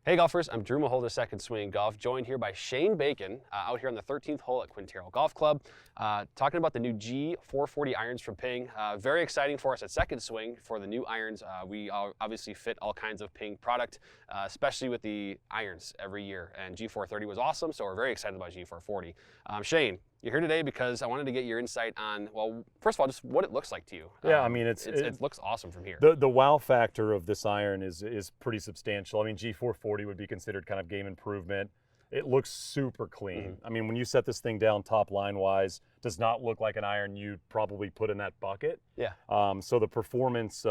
Hey golfers, I'm Drew Mahowald of Second Swing Golf, joined here by Shane Bacon out here on the 13th hole at Quintero Golf Club, talking about the new G440 irons from PING. Very exciting for us at Second Swing for the new irons. We obviously fit all kinds of PING product, especially with the irons every year, and G430 was awesome, so we're very excited about G440. Shane, you're here today because I wanted to get your insight on, well, first of all, just what it looks like to you. Yeah, I mean, it looks awesome from here. The wow factor of this iron is pretty substantial. I mean, G440 would be considered kind of game improvement. It looks super clean. I mean, when you set this thing down top line wise, does not look like an iron you'd probably put in that bucket. Yeah. So the performance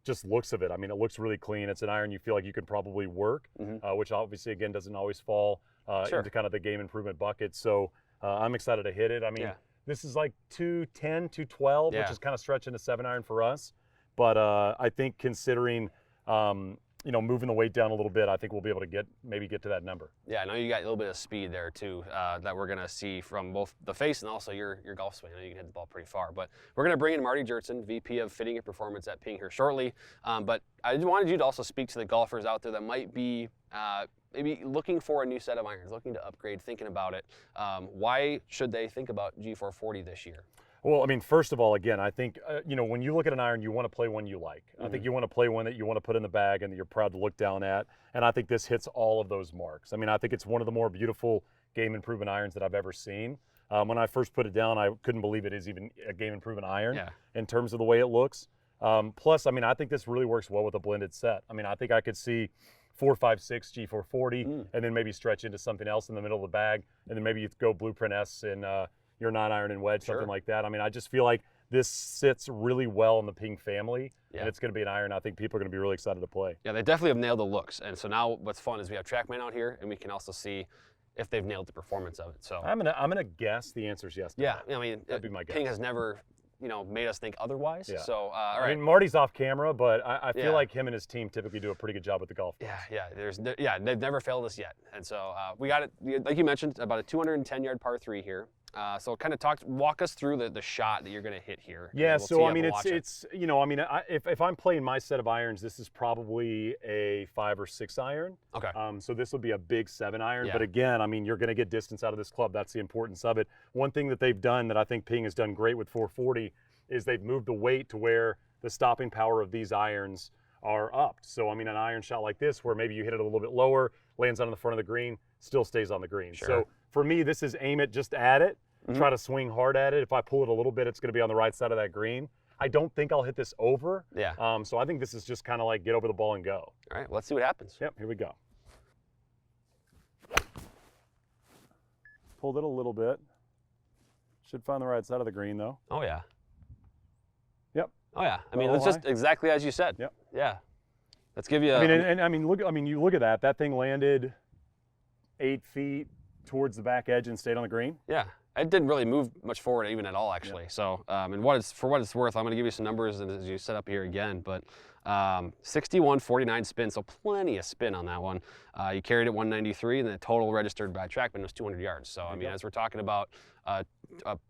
just looks of it. I mean, it looks really clean. It's an iron you feel like you could probably work, which obviously, again, doesn't always fall into kind of the game improvement bucket. So I'm excited to hit it. I mean, this is like 210, 212, which is kind of stretching a 7-iron for us. But I think considering, you know, moving the weight down a little bit, I think we'll be able to maybe get to that number. Yeah, I know you got a little bit of speed there too that we're going to see from both the face and also your golf swing. I know you can hit the ball pretty far. But we're going to bring in Marty Jertson, VP of Fitting and Performance at PING here shortly. But I wanted you to also speak to the golfers out there that might be maybe looking for a new set of irons, looking to upgrade, thinking about it. Why should they think about G440 this year? Well, I mean, first of all, again, I think, you know, when you look at an iron, you want to play one you like. I think you want to play one that you want to put in the bag and that you're proud to look down at. And I think this hits all of those marks. I mean, I think it's one of the more beautiful game improvement irons that I've ever seen. When I first put it down, I couldn't believe it is even a game improvement iron in terms of the way it looks. Plus, I mean, I think this really works well with a blended set. I mean, I think I could see 4, 5, 6 G440 and then maybe stretch into something else in the middle of the bag. And then maybe you go Blueprint S and your 9-iron and wedge, something like that. I mean, I just feel like this sits really well in the PING family, and it's going to be an iron I think people are going to be really excited to play. Yeah, they definitely have nailed the looks, and so now what's fun is we have TrackMan out here, and we can also see if they've nailed the performance of it. So I'm gonna guess the answer is yes. Yeah, I mean, that'd be my guess. PING has never, you know, made us think otherwise. Yeah. So all right. I mean, Marty's off camera, but I feel like him and his team typically do a pretty good job with the golf. Yeah, they've never failed us yet, and so we got it. Like you mentioned, about a 210-yard par 3 here. So kind of walk us through the shot that you're going to hit here. Yeah, so I mean, it's you know, I mean, if I'm playing my set of irons, this is probably a 5 or 6 iron. Okay. So this will be a big 7-iron. But again, I mean, you're going to get distance out of this club. That's the importance of it. One thing that they've done that I think PING has done great with 440 is they've moved the weight to where the stopping power of these irons are upped. So I mean, an iron shot like this, where maybe you hit it a little bit lower, lands on the front of the green, still stays on the green. So for me, this is aim it just at it. Try to swing hard at it. If I pull it a little bit, it's going to be on the right side of that green. I don't think I'll hit this over. Yeah. So I think this is just kind of like get over the ball and go. All right, well, let's see what happens. Yep, here we go. Pulled it a little bit. Should find the right side of the green though. Oh yeah. Yep. Oh yeah. I mean, it's just exactly as you said. Yep. Yeah. Let's give you. I mean, I mean, you look at that. That thing landed 8 feet towards the back edge and stayed on the green. Yeah. It didn't really move much forward even at all, actually. So, and for what it's worth, I'm going to give you some numbers as you set up here again. But 61.49 spin, so plenty of spin on that one. You carried it 193, and the total registered by TrackMan was 200 yards. So, I mean, as we're talking about a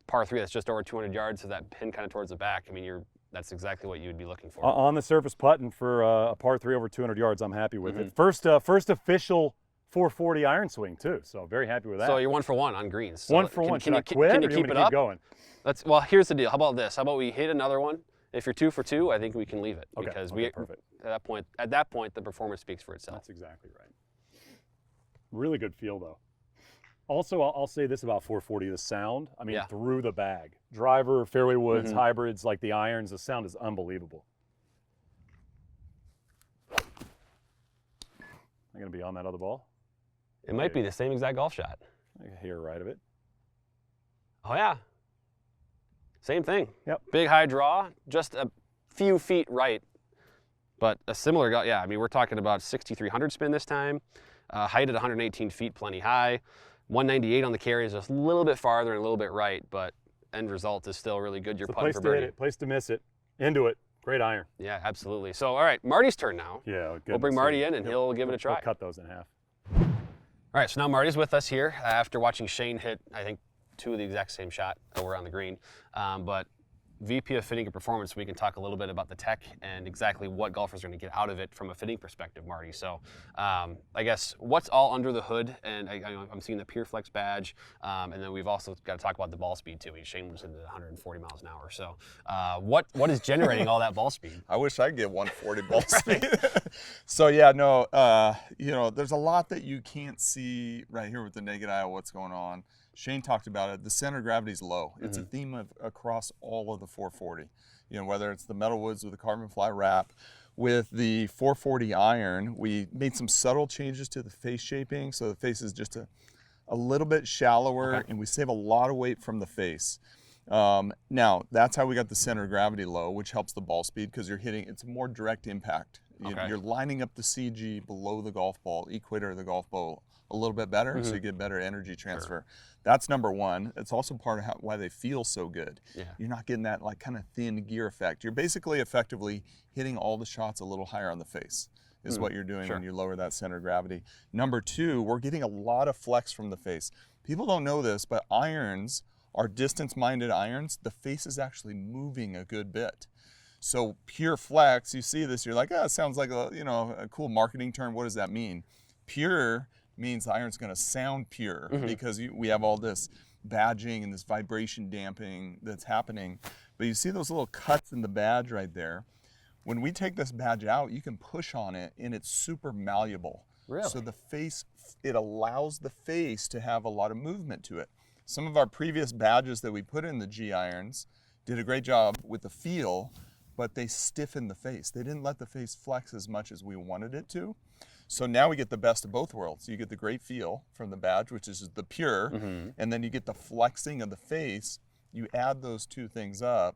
par 3 that's just over 200 yards, so that pin kind of towards the back, I mean, that's exactly what you would be looking for. On the surface putting for a par 3 over 200 yards, I'm happy with it. First official 440 iron swing too, so very happy with that. So you're 1 for 1 on greens. So 1 for 1. Can I quit? Can you keep it up? Going? Well, here's the deal. How about this? How about we hit another one? If you're 2 for 2, I think we can leave it because perfect. At that point, the performance speaks for itself. That's exactly right. Really good feel though. Also, I'll say this about 440: the sound. I mean, through the bag, driver, fairway woods, hybrids, like the irons, the sound is unbelievable. I'm gonna be on that other ball. It might be the same exact golf shot. I can hear right of it. Oh yeah. Same thing. Yep. Big high draw, just a few feet right, but a similar, I mean, we're talking about 6,300 spin this time, height at 118 feet, plenty high, 198 on the carry is just a little bit farther and a little bit right, but end result is still really good. You're putting for birdie. Place to hit it, place to miss it, into it. Great iron. Yeah, absolutely. So, all right, Marty's turn now. Yeah, we'll bring Marty in and he'll give it a try. We'll cut those in half. All right, so now Marty's with us here after watching Shane hit, I think, 2 of the exact same shot over on the green. But VP of Fitting and Performance, we can talk a little bit about the tech and exactly what golfers are going to get out of it from a fitting perspective, Marty. So I guess what's all under the hood, and I'm seeing the PureFlex badge, and then we've also got to talk about the ball speed too. Shane was into 140 miles an hour. So what is generating all that ball speed? I wish I could get 140 ball speed. So yeah, no, you know, there's a lot that you can't see right here with the naked eye of what's going on. Shane talked about it. The center of gravity is low. It's a theme across all of the 440. You know, whether it's the metal woods with the carbon fly wrap, with the 440 iron, we made some subtle changes to the face shaping, so the face is just a little bit shallower, and we save a lot of weight from the face. Now, that's how we got the center of gravity low, which helps the ball speed because you're hitting, it's more direct impact. You're lining up the CG below the golf ball, equator of the golf ball, a little bit better, so you get better energy transfer. That's number one. It's also part of why they feel so good. You're not getting that like kind of thin gear effect. You're basically effectively hitting all the shots a little higher on the face is what you're doing when you lower that center of gravity. Number two, we're getting a lot of flex from the face. People don't know this, but irons are distance-minded irons. The face is actually moving a good bit. So pure flex, you see this, you're like, oh, it sounds like a cool marketing term. What does that mean? Pure means the iron's going to sound pure because we have all this badging and this vibration damping that's happening. But you see those little cuts in the badge right there. When we take this badge out, you can push on it and it's super malleable. Really? So the face, it allows the face to have a lot of movement to it. Some of our previous badges that we put in the G irons did a great job with the feel, but they stiffened the face. They didn't let the face flex as much as we wanted it to. So now we get the best of both worlds. You get the great feel from the badge, which is the pure, and then you get the flexing of the face. You add those two things up,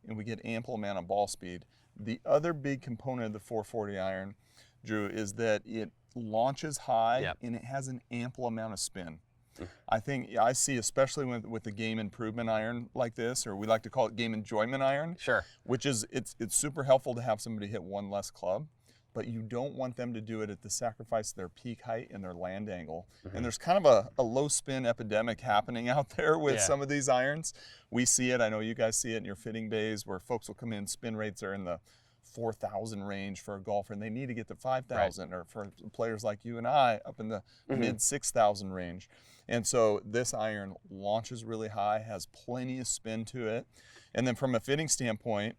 and we get ample amount of ball speed. The other big component of the 440 iron, Drew, is that it launches high and it has an ample amount of spin. I think I see, especially with the game improvement iron like this, or we like to call it game enjoyment iron, which is it's super helpful to have somebody hit one less club. But you don't want them to do it at the sacrifice of their peak height and their land angle. And there's kind of a low spin epidemic happening out there with some of these irons. We see it, I know you guys see it in your fitting bays where folks will come in, spin rates are in the 4,000 range for a golfer and they need to get to 5,000, or for players like you and I up in the mid 6,000 range. And so this iron launches really high, has plenty of spin to it. And then from a fitting standpoint,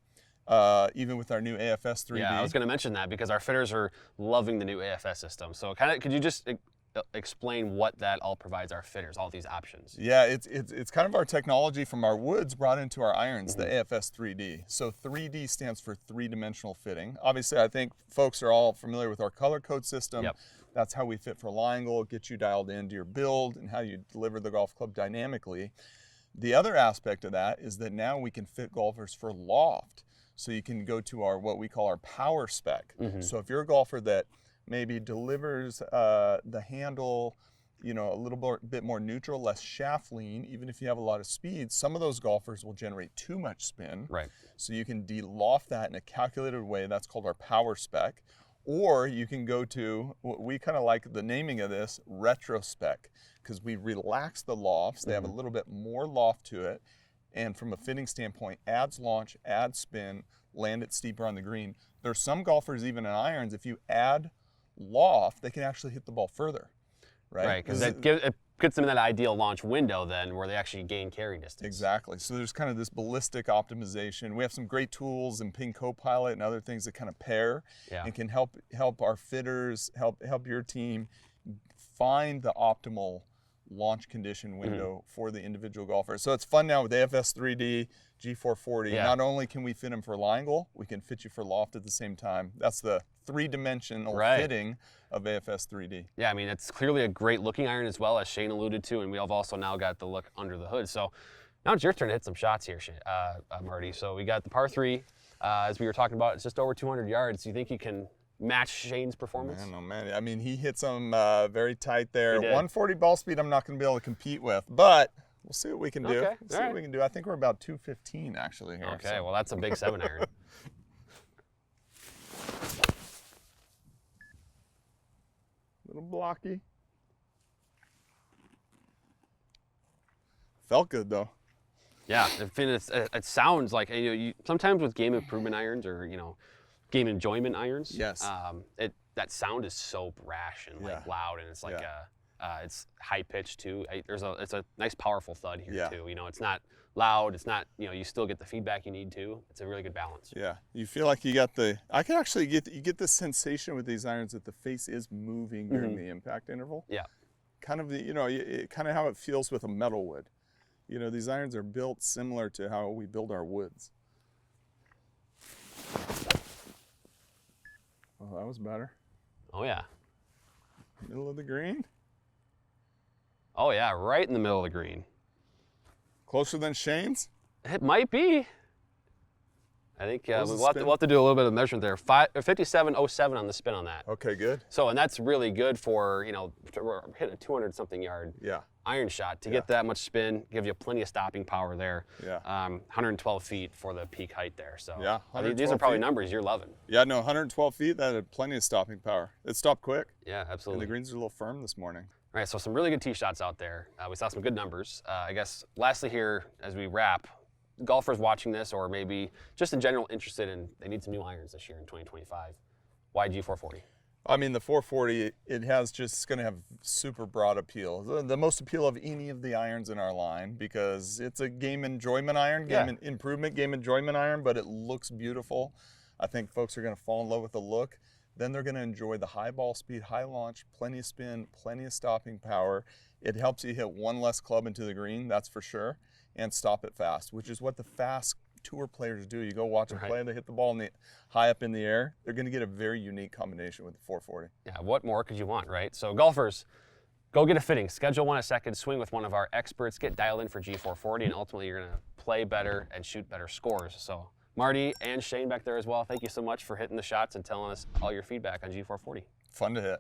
even with our new AFS 3D. Yeah, I was going to mention that because our fitters are loving the new AFS system. So could you just explain what that all provides our fitters, all these options? Yeah, it's kind of our technology from our woods brought into our irons, the AFS 3D. So 3D stands for three-dimensional fitting. Obviously, I think folks are all familiar with our color code system. That's how we fit for lie angle, get you dialed into your build and how you deliver the golf club dynamically. The other aspect of that is that now we can fit golfers for loft. So you can go to what we call our power spec. So if you're a golfer that maybe delivers the handle, a little bit more neutral, less shaft lean, even if you have a lot of speed, some of those golfers will generate too much spin. So you can de-loft that in a calculated way. That's called our power spec. Or you can go to, we kind of like the naming of this, retro spec, because we relax the lofts. They have a little bit more loft to it. And from a fitting standpoint, adds launch, adds spin, land it steeper on the green. There's some golfers, even in irons, if you add loft, they can actually hit the ball further, right? Right, because it puts them in that ideal launch window then where they actually gain carry distance. Exactly. So there's kind of this ballistic optimization. We have some great tools in PING Copilot and other things that kind of pair and can help our fitters, help your team find the optimal launch condition window for the individual golfer. So it's fun now with AFS 3D, G440. Not only can we fit them for lie angle, we can fit you for loft at the same time. That's the three-dimensional fitting of AFS 3D. Yeah, I mean, it's clearly a great looking iron as well, as Shane alluded to, and we have also now got the look under the hood. So now it's your turn to hit some shots here, Marty. So we got the par 3, as we were talking about, it's just over 200 yards. Do you think you can match Shane's performance? Man, I mean, he hits them very tight there. 140 ball speed I'm not going to be able to compete with, but we'll see what we can do. See what we can do. I think we're about 215 actually here. Okay, well that's a big 7-iron. Little blocky. Felt good though. Yeah, it sounds like, sometimes with game improvement irons or, game enjoyment irons, Yes. That sound is so brash and like loud, and it's like it's high pitched too. It's a nice powerful thud here too. It's not loud. It's not, you still get the feedback you need to. It's a really good balance. Yeah, you feel like you got I can actually you get the sensation with these irons that the face is moving during the impact interval. Yeah. Kind of kind of how it feels with a metal wood. These irons are built similar to how we build our woods. Oh, that was better. Oh yeah. Middle of the green. Oh yeah, right in the middle of the green. Closer than Shane's? It might be. I think What was the we'll have to do a little bit of measurement there. 57.07 on the spin on that. Okay, good. So, and that's really good for, hitting a 200-something yard iron shot. To get that much spin, give you plenty of stopping power there. Yeah. 112 feet for the peak height there. So yeah, these are probably feet. numbers you're loving. Yeah, no, 112 feet, that had plenty of stopping power. It stopped quick. Yeah, And absolutely. the greens are a little firm this morning. All right, so some really good tee shots out there. We saw some good numbers. I guess lastly here, as we wrap, golfers watching this or maybe just in general interested in, they need some new irons this year in 2025. Why G440? I mean, the 440, it's going to have super broad appeal. The most appeal of any of the irons in our line, because it's a game enjoyment iron, improvement, game enjoyment iron, but it looks beautiful. I think folks are going to fall in love with the look. Then they're going to enjoy the high ball speed, high launch, plenty of spin, plenty of stopping power. It helps you hit one less club into the green, that's for sure, and stop it fast, which is what the fast tour players do. You go watch them play, they hit the ball high up in the air. They're going to get a very unique combination with the 440. Yeah, what more could you want, right? So golfers, go get a fitting. Schedule one a second, swing with one of our experts, get dialed in for G440, and ultimately you're going to play better and shoot better scores. So Marty and Shane back there as well, thank you so much for hitting the shots and telling us all your feedback on G440. Fun to hit.